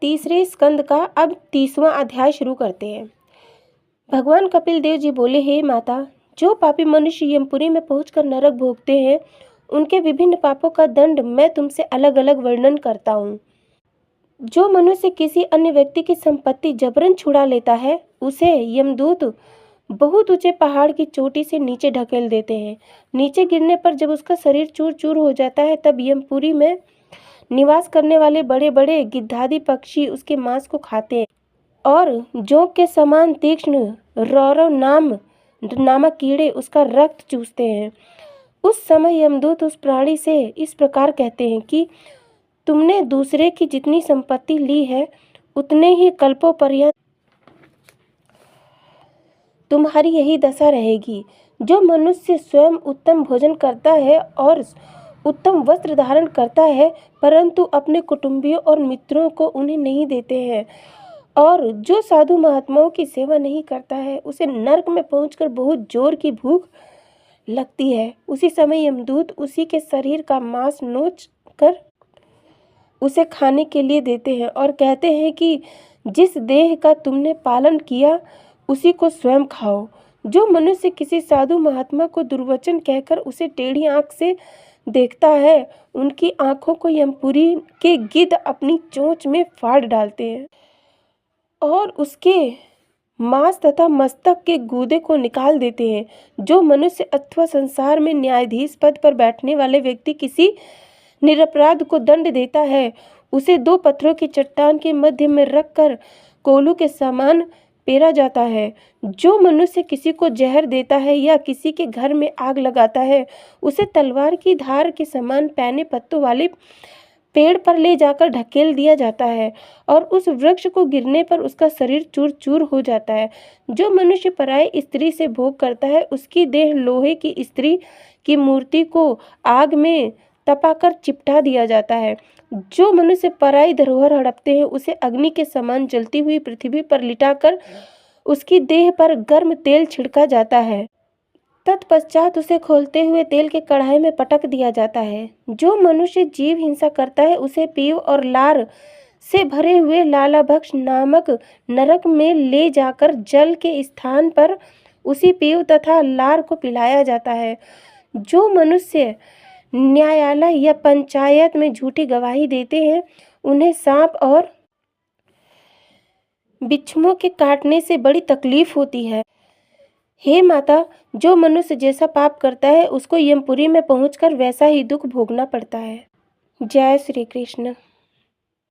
तीसरे स्कंद का अब 30वां अध्याय शुरू करते हैं। भगवान कपिल देव जी बोले, हे माता, जो पापी मनुष्य यमपुरी में पहुंचकर नरक भोगते हैं, उनके विभिन्न पापों का दंड मैं तुमसे अलग अलग वर्णन करता हूँ। जो मनुष्य किसी अन्य व्यक्ति की संपत्ति जबरन छुड़ा लेता है, उसे यमदूत बहुत ऊंचे पहाड़ की चोटी से नीचे ढकेल देते हैं। नीचे गिरने पर जब उसका शरीर चूर चूर हो जाता है, तब यमपुरी में निवास करने वाले बड़े बड़े गिद्धादि पक्षी उसके मांस को खाते हैं और जोंक के समान तीक्ष्ण रौरव नामक कीड़े उसका रक्त चूसते हैं। उस समय यमदूत उस प्राणी से इस प्रकार कहते हैं कि तुमने दूसरे की जितनी संपत्ति ली है, उतने ही कल्पों पर्यंत तुम्हारी यही दशा रहेगी। जो मनुष्य स्वयं उत्तम भोजन करता है और उत्तम वस्त्र धारण करता है, परंतु अपने कुटुंबियों और मित्रों को उन्हें नहीं देते हैं, और जो साधु महात्माओं की सेवा नहीं करता है, उसे नरक में पहुंचकर बहुत जोर की भूख लगती है। उसी समय यमदूत उसी के शरीर का मांस नोच कर उसे खाने के लिए देते हैं और कहते हैं कि जिस देह का तुमने पालन किया, उसी को स्वयं खाओ। जो मनुष्य किसी साधु महात्मा को दुर्वचन कहकर उसे टेढ़ी आंख से देखता है, उनकी आंखों को यमपुरी के गिद्ध अपनी चोंच में फाड़ डालते हैं और उसके मांस तथा मस्तक के गूदे को निकाल देते हैं। जो मनुष्य अथवा संसार में न्यायाधीश पद पर बैठने वाले व्यक्ति किसी निरपराध को दंड देता है, उसे 2 पत्थरों की चट्टान के मध्य में रखकर कोलू के समान पेरा जाता है। जो मनुष्य किसी को जहर देता है या किसी के घर में आग लगाता है, उसे तलवार की धार के समान पैने पत्तों वाले पेड़ पर ले जाकर ढकेल दिया जाता है और उस वृक्ष को गिरने पर उसका शरीर चूर चूर हो जाता है। जो मनुष्य पराई स्त्री से भोग करता है, उसकी देह लोहे की स्त्री की मूर्ति को आग में तपाकर चिपटा दिया जाता है। जो मनुष्य पराई धरोहर हड़पते हैं, उसे अग्नि के समान जलती हुई पृथ्वी पर लिटाकर उसकी देह पर गर्म तेल छिड़का जाता है। तत्पश्चात उसे खोलते हुए तेल के कढ़ाई में पटक दिया जाता है। जो मनुष्य जीव हिंसा करता है, उसे पीव और लार से भरे हुए लालाभक्ष नामक नरक में ले जाकर जल के स्थान पर उसी पीव तथा लार को पिलाया जाता है। जो मनुष्य न्यायालय या पंचायत में झूठी गवाही देते हैं, उन्हें सांप और बिच्छुओं के काटने से बड़ी तकलीफ होती है। हे माता, जो मनुष्य जैसा पाप करता है, उसको यमपुरी में पहुंचकर वैसा ही दुख भोगना पड़ता है। जय श्री कृष्ण।